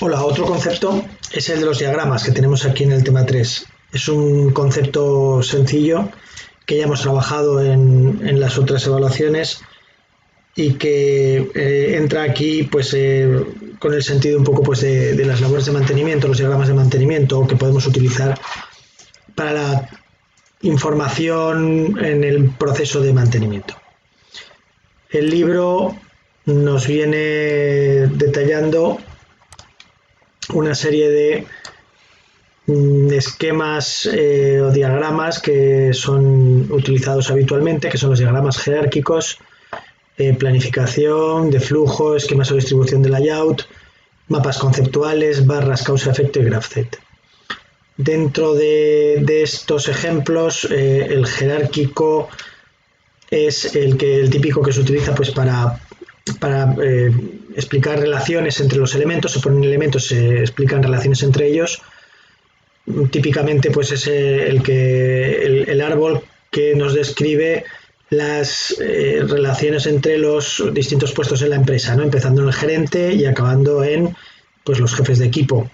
Hola, otro concepto es el de los diagramas que tenemos aquí en el tema 3. Es un concepto sencillo que ya hemos trabajado en las otras evaluaciones y que entra aquí pues con el sentido un poco pues de las labores de mantenimiento, los diagramas de mantenimiento que podemos utilizar para la información en el proceso de mantenimiento. El libro nos viene detallando una serie de esquemas o diagramas que son utilizados habitualmente, que son los diagramas jerárquicos, planificación, de flujo, esquemas o distribución de layout, mapas conceptuales, barras, causa-efecto y graph set. Dentro de estos ejemplos, el jerárquico es el típico que se utiliza pues para explicar relaciones entre los elementos. Se ponen elementos, se explican relaciones entre ellos. Típicamente pues es el árbol que nos describe las relaciones entre los distintos puestos en la empresa, ¿no? Empezando en el gerente y acabando en pues los jefes de equipo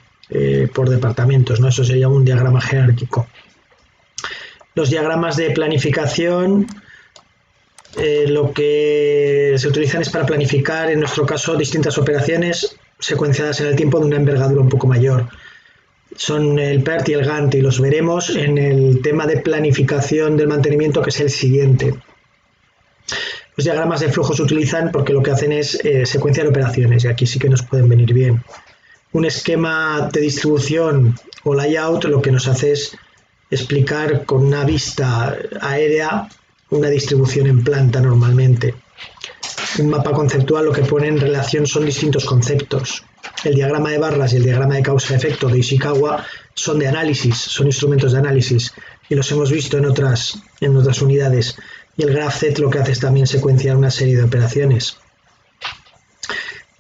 por departamentos, ¿no? Eso sería un diagrama jerárquico. Los diagramas de planificación lo que se utilizan es para planificar, en nuestro caso, distintas operaciones secuenciadas en el tiempo de una envergadura un poco mayor. Son el PERT y el Gantt y los veremos en el tema de planificación del mantenimiento, que es el siguiente. Los diagramas de flujo se utilizan porque lo que hacen es secuenciar operaciones y aquí sí que nos pueden venir bien. Un esquema de distribución o layout lo que nos hace es explicar con una vista aérea una distribución en planta normalmente. Un mapa conceptual lo que pone en relación son distintos conceptos. El diagrama de barras y el diagrama de causa-efecto de Ishikawa son de análisis, son instrumentos de análisis y los hemos visto en otras unidades. Y el graph set lo que hace es también secuenciar una serie de operaciones.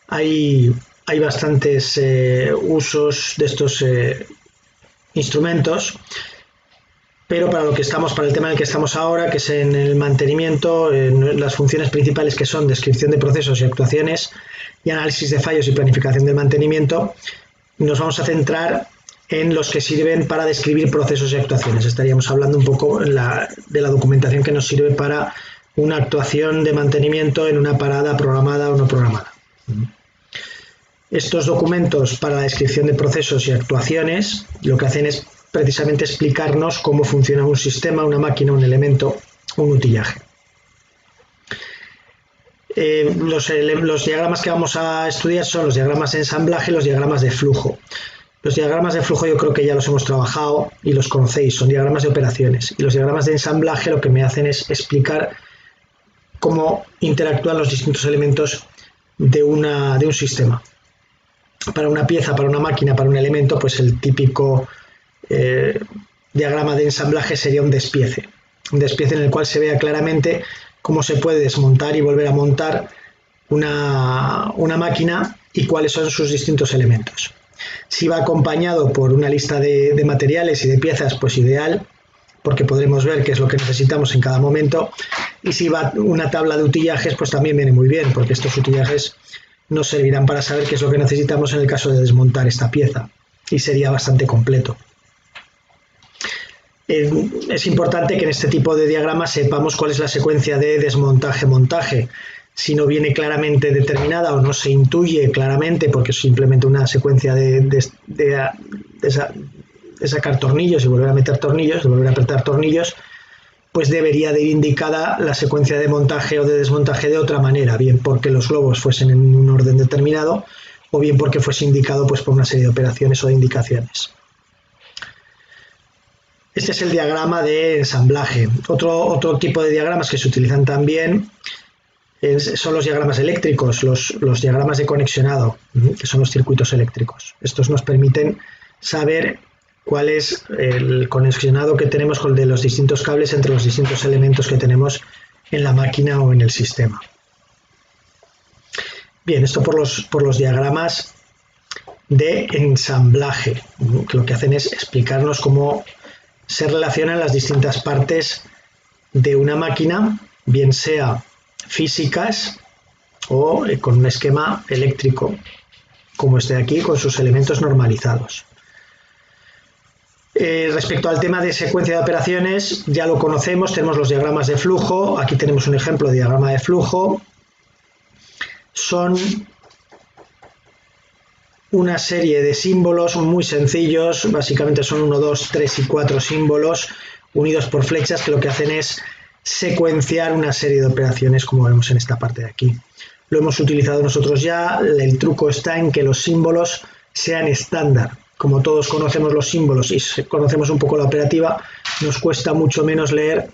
Hay bastantes usos de estos instrumentos, pero para el tema en el que estamos ahora, que es en el mantenimiento, las funciones principales que son descripción de procesos y actuaciones y análisis de fallos y planificación del mantenimiento, nos vamos a centrar en los que sirven para describir procesos y actuaciones. Estaríamos hablando un poco de la documentación que nos sirve para una actuación de mantenimiento en una parada programada o no programada. Estos documentos para la descripción de procesos y actuaciones lo que hacen es precisamente explicarnos cómo funciona un sistema, una máquina, un elemento, un utillaje. Los diagramas que vamos a estudiar son los diagramas de ensamblaje y los diagramas de flujo. Los diagramas de flujo yo creo que ya los hemos trabajado y los conocéis, son diagramas de operaciones. Y los diagramas de ensamblaje lo que me hacen es explicar cómo interactúan los distintos elementos de un sistema. Para una pieza, para una máquina, para un elemento, pues el típico diagrama de ensamblaje sería un despiece en el cual se vea claramente cómo se puede desmontar y volver a montar una máquina y cuáles son sus distintos elementos. Si va acompañado por una lista de materiales y de piezas, pues ideal, porque podremos ver qué es lo que necesitamos en cada momento. Y si va una tabla de utillajes, pues también viene muy bien, porque estos utillajes nos servirán para saber qué es lo que necesitamos en el caso de desmontar esta pieza, y sería bastante completo. Es importante que en este tipo de diagramas sepamos cuál es la secuencia de desmontaje-montaje. Si no viene claramente determinada o no se intuye claramente, porque es simplemente una secuencia de sacar tornillos y volver a meter tornillos, de volver a apretar tornillos, pues debería de ir indicada la secuencia de montaje o de desmontaje de otra manera, bien porque los globos fuesen en un orden determinado o bien porque fuese indicado pues por una serie de operaciones o de indicaciones. Este es el diagrama de ensamblaje. Otro tipo de diagramas que se utilizan también son los diagramas eléctricos, los diagramas de conexionado, que son los circuitos eléctricos. Estos nos permiten saber cuál es el conexionado que tenemos con de los distintos cables entre los distintos elementos que tenemos en la máquina o en el sistema. Bien, esto por los diagramas de ensamblaje, que lo que hacen es explicarnos cómo se relacionan las distintas partes de una máquina, bien sea físicas o con un esquema eléctrico, como este de aquí, con sus elementos normalizados. Respecto al tema de secuencia de operaciones, ya lo conocemos, tenemos los diagramas de flujo. Aquí tenemos un ejemplo de diagrama de flujo. Son una serie de símbolos muy sencillos, básicamente son 1, 2, 3 y 4 símbolos unidos por flechas que lo que hacen es secuenciar una serie de operaciones, como vemos en esta parte de aquí. Lo hemos utilizado nosotros ya, el truco está en que los símbolos sean estándar. Como todos conocemos los símbolos y conocemos un poco la operativa, nos cuesta mucho menos leer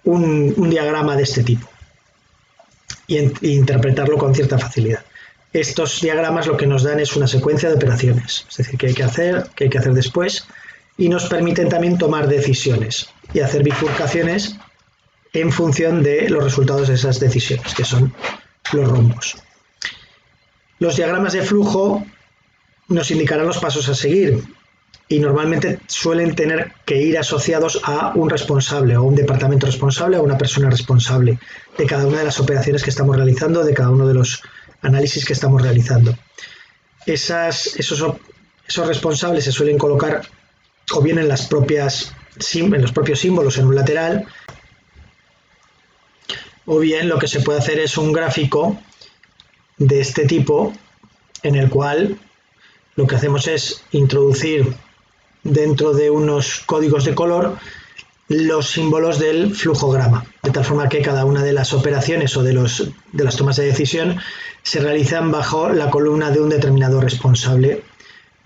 un diagrama de este tipo e interpretarlo con cierta facilidad. Estos diagramas lo que nos dan es una secuencia de operaciones, es decir, qué hay que hacer después, y nos permiten también tomar decisiones y hacer bifurcaciones en función de los resultados de esas decisiones, que son los rombos. Los diagramas de flujo nos indicarán los pasos a seguir y normalmente suelen tener que ir asociados a un responsable o un departamento responsable o una persona responsable de cada una de las operaciones que estamos realizando, de cada uno de los análisis que estamos realizando. Esos responsables se suelen colocar o bien en los propios símbolos en un lateral, o bien lo que se puede hacer es un gráfico de este tipo en el cual lo que hacemos es introducir dentro de unos códigos de color los símbolos del flujograma, de tal forma que cada una de las operaciones o de las tomas de decisión se realizan bajo la columna de un determinado responsable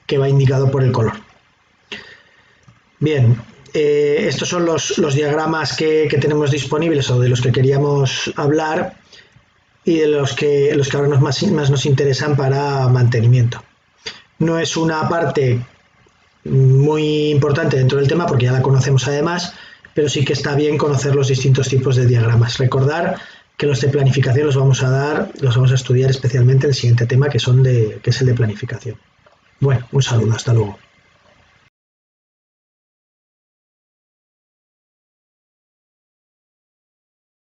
que va indicado por el color. Bien, estos son los diagramas que tenemos disponibles o de los que queríamos hablar y de los que ahora más nos interesan para mantenimiento. No es una parte muy importante dentro del tema porque ya la conocemos además, pero sí que está bien conocer los distintos tipos de diagramas. Recordar que los de planificación los vamos a estudiar especialmente en el siguiente tema que es el de planificación. Bueno, un saludo, hasta luego.